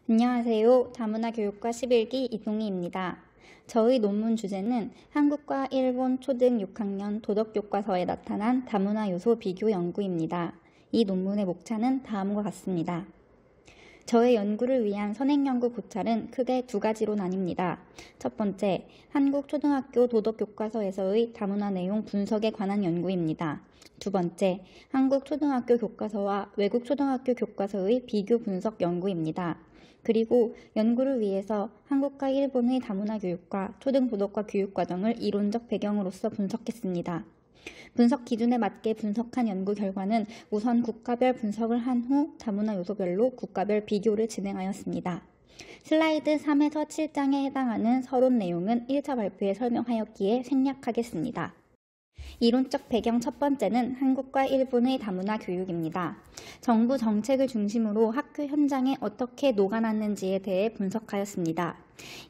안녕하세요. 다문화 교육과 11기 이동희입니다. 저의 논문 주제는 한국과 일본 초등 6학년 도덕교과서에 나타난 다문화 요소 비교 연구입니다. 이 논문의 목차는 다음과 같습니다. 저의 연구를 위한 선행연구 고찰은 크게 두 가지로 나뉩니다. 첫 번째, 한국 초등학교 도덕교과서에서의 다문화 내용 분석에 관한 연구입니다. 두 번째, 한국 초등학교 교과서와 외국 초등학교 교과서의 비교 분석 연구입니다. 그리고 연구를 위해서 한국과 일본의 다문화 교육과 초등도덕과 교육과정을 이론적 배경으로서 분석했습니다. 분석 기준에 맞게 분석한 연구 결과는 우선 국가별 분석을 한 후 다문화 요소별로 국가별 비교를 진행하였습니다. 슬라이드 3에서 7장에 해당하는 서론 내용은 1차 발표에 설명하였기에 생략하겠습니다. 이론적 배경 첫 번째는 한국과 일본의 다문화 교육입니다. 정부 정책을 중심으로 학교 현장에 어떻게 녹아났는지에 대해 분석하였습니다.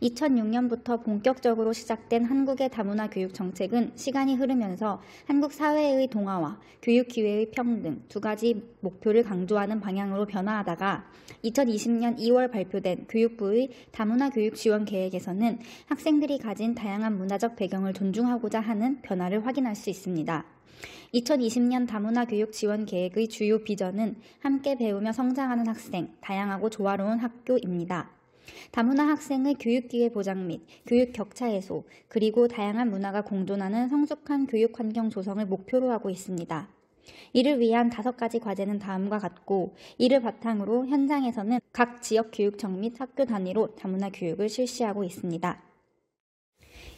2006년부터 본격적으로 시작된 한국의 다문화 교육 정책은 시간이 흐르면서 한국 사회의 동화와 교육 기회의 평등 두 가지 목표를 강조하는 방향으로 변화하다가 2020년 2월 발표된 교육부의 다문화 교육 지원 계획에서는 학생들이 가진 다양한 문화적 배경을 존중하고자 하는 변화를 확인할 수 있습니다. 2020년 다문화 교육 지원 계획의 주요 비전은 함께 배우며 성장하는 학생, 다양하고 조화로운 학교입니다. 다문화 학생의 교육기회 보장 및 교육 격차 해소, 그리고 다양한 문화가 공존하는 성숙한 교육 환경 조성을 목표로 하고 있습니다. 이를 위한 5가지 과제는 다음과 같고, 이를 바탕으로 현장에서는 각 지역 교육청 및 학교 단위로 다문화 교육을 실시하고 있습니다.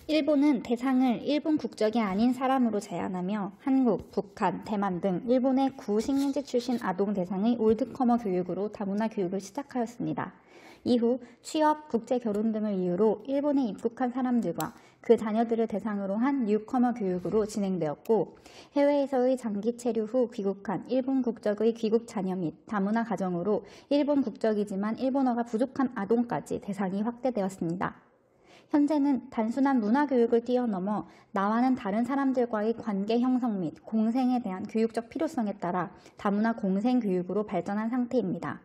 일본은 대상을 일본 국적이 아닌 사람으로 제한하며 한국, 북한, 대만 등 일본의 구식민지 출신 아동 대상의 올드커머 교육으로 다문화 교육을 시작하였습니다. 이후 취업, 국제 결혼 등을 이유로 일본에 입국한 사람들과 그 자녀들을 대상으로 한 뉴커머 교육으로 진행되었고, 해외에서의 장기 체류 후 귀국한 일본 국적의 귀국 자녀 및 다문화 가정으로 일본 국적이지만 일본어가 부족한 아동까지 대상이 확대되었습니다. 현재는 단순한 문화교육을 뛰어넘어 나와는 다른 사람들과의 관계 형성 및 공생에 대한 교육적 필요성에 따라 다문화 공생교육으로 발전한 상태입니다.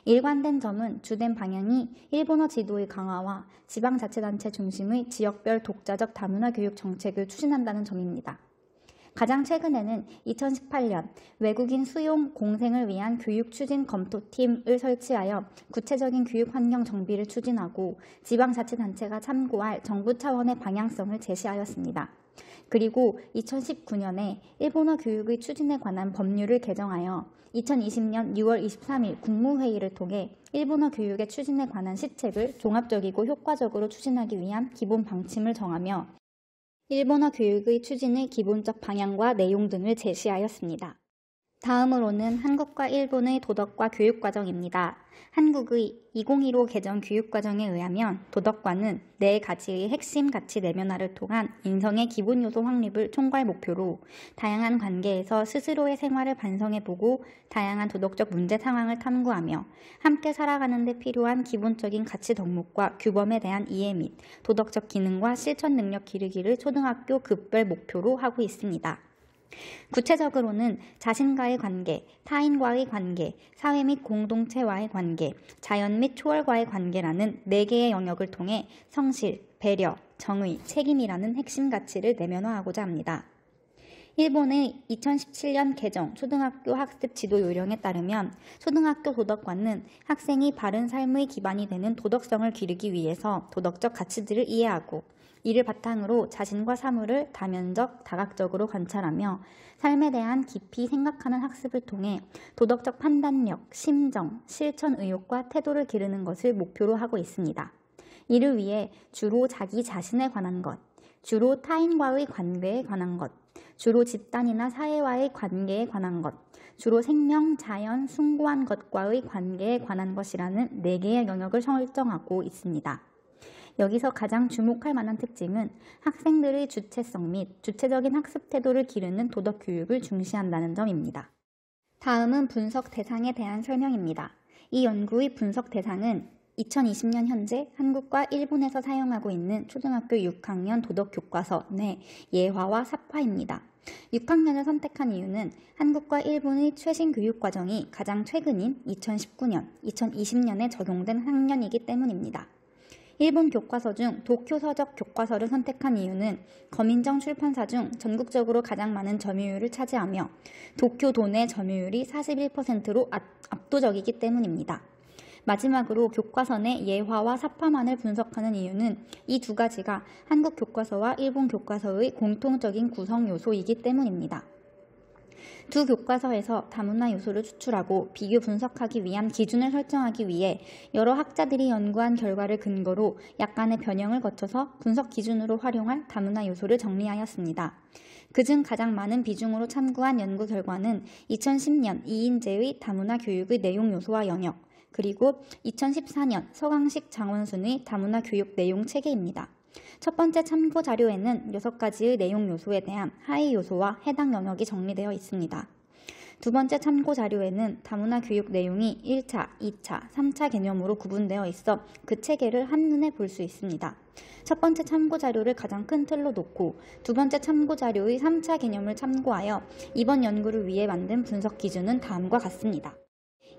일관된 점은 주된 방향이 일본어 지도의 강화와 지방자치단체 중심의 지역별 독자적 다문화 교육 정책을 추진한다는 점입니다. 가장 최근에는 2018년 외국인 수용 공생을 위한 교육 추진 검토팀을 설치하여 구체적인 교육 환경 정비를 추진하고 지방자치단체가 참고할 정부 차원의 방향성을 제시하였습니다. 그리고 2019년에 일본어 교육의 추진에 관한 법률을 개정하여 2020년 6월 23일 국무회의를 통해 일본어 교육의 추진에 관한 시책을 종합적이고 효과적으로 추진하기 위한 기본 방침을 정하며 일본어 교육의 추진의 기본적 방향과 내용 등을 제시하였습니다. 다음으로는 한국과 일본의 도덕과 교육과정입니다. 한국의 2015 개정 교육과정에 의하면 도덕과는 4가지의 핵심 가치 내면화를 통한 인성의 기본 요소 확립을 총괄 목표로 다양한 관계에서 스스로의 생활을 반성해보고 다양한 도덕적 문제 상황을 탐구하며 함께 살아가는 데 필요한 기본적인 가치 덕목과 규범에 대한 이해 및 도덕적 기능과 실천 능력 기르기를 초등학교 급별 목표로 하고 있습니다. 구체적으로는 자신과의 관계, 타인과의 관계, 사회 및 공동체와의 관계, 자연 및 초월과의 관계라는 4개의 영역을 통해 성실, 배려, 정의, 책임이라는 핵심 가치를 내면화하고자 합니다. 일본의 2017년 개정 초등학교 학습 지도 요령에 따르면 초등학교 도덕과는 학생이 바른 삶의 기반이 되는 도덕성을 기르기 위해서 도덕적 가치들을 이해하고 이를 바탕으로 자신과 사물을 다면적, 다각적으로 관찰하며 삶에 대한 깊이 생각하는 학습을 통해 도덕적 판단력, 심정, 실천 의욕과 태도를 기르는 것을 목표로 하고 있습니다. 이를 위해 주로 자기 자신에 관한 것, 주로 타인과의 관계에 관한 것, 주로 집단이나 사회와의 관계에 관한 것, 주로 생명, 자연, 숭고한 것과의 관계에 관한 것이라는 4개의 영역을 설정하고 있습니다. 여기서 가장 주목할 만한 특징은 학생들의 주체성 및 주체적인 학습 태도를 기르는 도덕 교육을 중시한다는 점입니다. 다음은 분석 대상에 대한 설명입니다. 이 연구의 분석 대상은 2020년 현재 한국과 일본에서 사용하고 있는 초등학교 6학년 도덕교과서 내 예화와 사파입니다. 6학년을 선택한 이유는 한국과 일본의 최신 교육과정이 가장 최근인 2019년, 2020년에 적용된 학년이기 때문입니다. 일본 교과서 중 도쿄서적 교과서를 선택한 이유는 거민정 출판사 중 전국적으로 가장 많은 점유율을 차지하며 도쿄도내 점유율이 41%로 압도적이기 때문입니다. 마지막으로 교과서 내 예화와 사파만을 분석하는 이유는 이 두 가지가 한국 교과서와 일본 교과서의 공통적인 구성 요소이기 때문입니다. 두 교과서에서 다문화 요소를 추출하고 비교 분석하기 위한 기준을 설정하기 위해 여러 학자들이 연구한 결과를 근거로 약간의 변형을 거쳐서 분석 기준으로 활용할 다문화 요소를 정리하였습니다. 그중 가장 많은 비중으로 참고한 연구 결과는 2010년 이인재의 다문화 교육의 내용 요소와 영역, 그리고 2014년 서강식 장원순의 다문화 교육 내용 체계입니다. 첫 번째 참고 자료에는 6가지의 내용 요소에 대한 하위 요소와 해당 영역이 정리되어 있습니다. 두 번째 참고 자료에는 다문화 교육 내용이 1차, 2차, 3차 개념으로 구분되어 있어 그 체계를 한눈에 볼 수 있습니다. 첫 번째 참고 자료를 가장 큰 틀로 놓고 두 번째 참고 자료의 3차 개념을 참고하여 이번 연구를 위해 만든 분석 기준은 다음과 같습니다.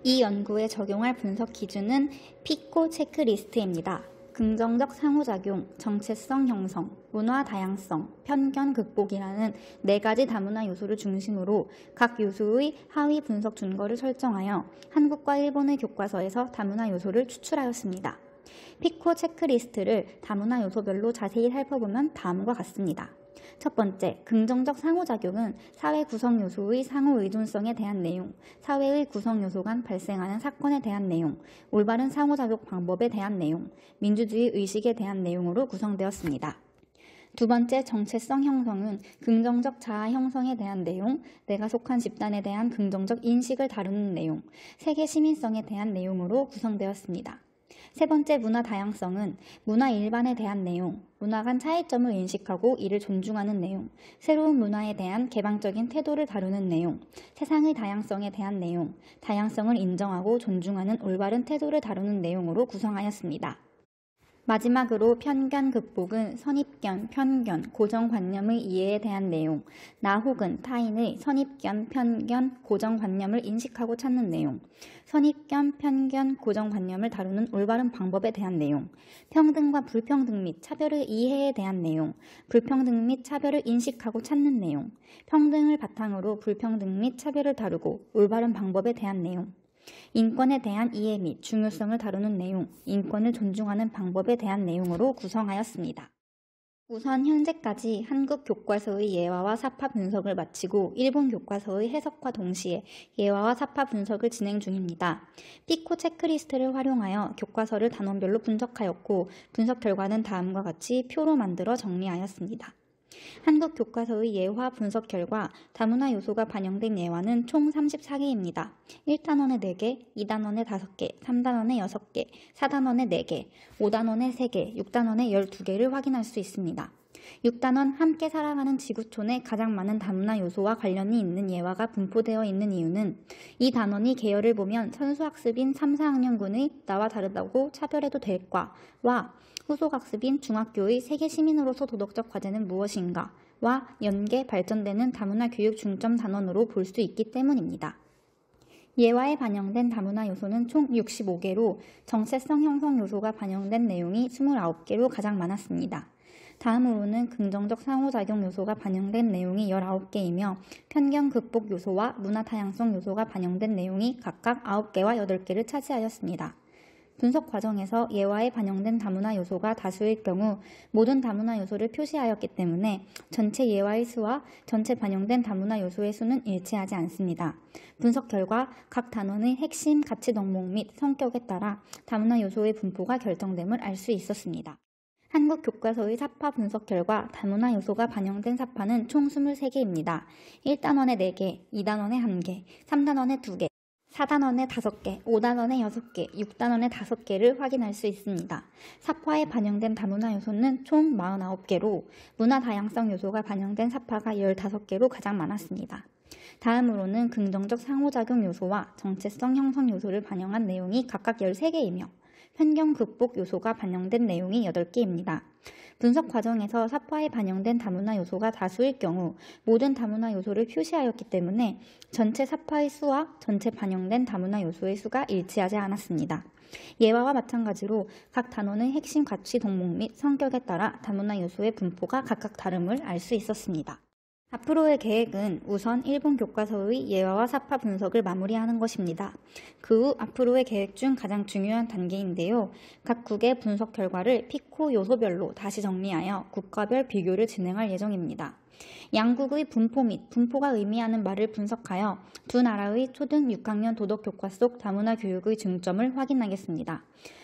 이 연구에 적용할 분석 기준은 피코 체크리스트입니다. 긍정적 상호작용, 정체성 형성, 문화 다양성, 편견 극복이라는 4가지 다문화 요소를 중심으로 각 요소의 하위 분석 준거를 설정하여 한국과 일본의 교과서에서 다문화 요소를 추출하였습니다. 피코 체크리스트를 다문화 요소별로 자세히 살펴보면 다음과 같습니다. 첫 번째, 긍정적 상호작용은 사회 구성 요소의 상호 의존성에 대한 내용, 사회의 구성 요소 간 발생하는 사건에 대한 내용, 올바른 상호작용 방법에 대한 내용, 민주주의 의식에 대한 내용으로 구성되었습니다. 두 번째, 정체성 형성은 긍정적 자아 형성에 대한 내용, 내가 속한 집단에 대한 긍정적 인식을 다루는 내용, 세계 시민성에 대한 내용으로 구성되었습니다. 세 번째, 문화 다양성은 문화 일반에 대한 내용, 문화 간 차이점을 인식하고 이를 존중하는 내용, 새로운 문화에 대한 개방적인 태도를 다루는 내용, 세상의 다양성에 대한 내용, 다양성을 인정하고 존중하는 올바른 태도를 다루는 내용으로 구성하였습니다. 마지막으로 편견 극복은 선입견, 편견, 고정관념의 이해에 대한 내용, 나 혹은 타인의 선입견, 편견, 고정관념을 인식하고 찾는 내용, 선입견, 편견, 고정관념을 다루는 올바른 방법에 대한 내용, 평등과 불평등 및 차별의 이해에 대한 내용, 불평등 및 차별을 인식하고 찾는 내용, 평등을 바탕으로 불평등 및 차별을 다루고 올바른 방법에 대한 내용, 인권에 대한 이해 및 중요성을 다루는 내용, 인권을 존중하는 방법에 대한 내용으로 구성하였습니다. 우선 현재까지 한국 교과서의 예화와 사파 분석을 마치고 일본 교과서의 해석과 동시에 예화와 사파 분석을 진행 중입니다. 피코 체크리스트를 활용하여 교과서를 단원별로 분석하였고 분석 결과는 다음과 같이 표로 만들어 정리하였습니다. 한국 교과서의 예화 분석 결과 다문화 요소가 반영된 예화는 총 34개입니다. 1단원에 4개, 2단원에 5개, 3단원에 6개, 4단원에 4개, 5단원에 3개, 6단원에 12개를 확인할 수 있습니다. 6단원 함께 살아가는 지구촌에 가장 많은 다문화 요소와 관련이 있는 예화가 분포되어 있는 이유는 이 단원이 계열을 보면 선수학습인 3, 4학년군의 나와 다르다고 차별해도 될까와 후속학습인 중학교의 세계 시민으로서 도덕적 과제는 무엇인가 와 연계 발전되는 다문화 교육 중점 단원으로 볼 수 있기 때문입니다. 예화에 반영된 다문화 요소는 총 65개로 정체성 형성 요소가 반영된 내용이 29개로 가장 많았습니다. 다음으로는 긍정적 상호작용 요소가 반영된 내용이 19개이며 편견 극복 요소와 문화 다양성 요소가 반영된 내용이 각각 9개와 8개를 차지하였습니다. 분석 과정에서 예화에 반영된 다문화 요소가 다수일 경우 모든 다문화 요소를 표시하였기 때문에 전체 예화의 수와 전체 반영된 다문화 요소의 수는 일치하지 않습니다. 분석 결과 각 단원의 핵심 가치 덕목 및 성격에 따라 다문화 요소의 분포가 결정됨을 알 수 있었습니다. 한국 교과서의 사파 분석 결과 다문화 요소가 반영된 사파는 총 23개입니다. 1단원에 4개, 2단원에 1개, 3단원에 2개, 4단원에 5개, 5단원에 6개, 6단원에 5개를 확인할 수 있습니다. 사파에 반영된 다문화 요소는 총 49개로 문화 다양성 요소가 반영된 사파가 15개로 가장 많았습니다. 다음으로는 긍정적 상호작용 요소와 정체성 형성 요소를 반영한 내용이 각각 13개이며 편견 극복 요소가 반영된 내용이 8개입니다. 분석 과정에서 사파에 반영된 다문화 요소가 다수일 경우 모든 다문화 요소를 표시하였기 때문에 전체 사파의 수와 전체 반영된 다문화 요소의 수가 일치하지 않았습니다. 예화와 마찬가지로 각 단원의 핵심 가치 덕목 및 성격에 따라 다문화 요소의 분포가 각각 다름을 알 수 있었습니다. 앞으로의 계획은 우선 일본 교과서의 예화와 사파 분석을 마무리하는 것입니다. 그 후 앞으로의 계획 중 가장 중요한 단계인데요. 각 국의 분석 결과를 피코 요소별로 다시 정리하여 국가별 비교를 진행할 예정입니다. 양국의 분포 및 분포가 의미하는 말을 분석하여 두 나라의 초등 6학년 도덕 교과 속 다문화 교육의 중점을 확인하겠습니다.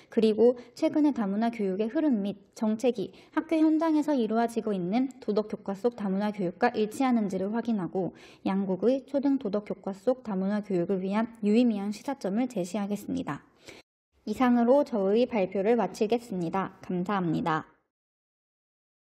그리고 최근의 다문화 교육의 흐름 및 정책이 학교 현장에서 이루어지고 있는 도덕 교과 속 다문화 교육과 일치하는지를 확인하고 양국의 초등 도덕 교과 속 다문화 교육을 위한 유의미한 시사점을 제시하겠습니다. 이상으로 저의 발표를 마치겠습니다. 감사합니다.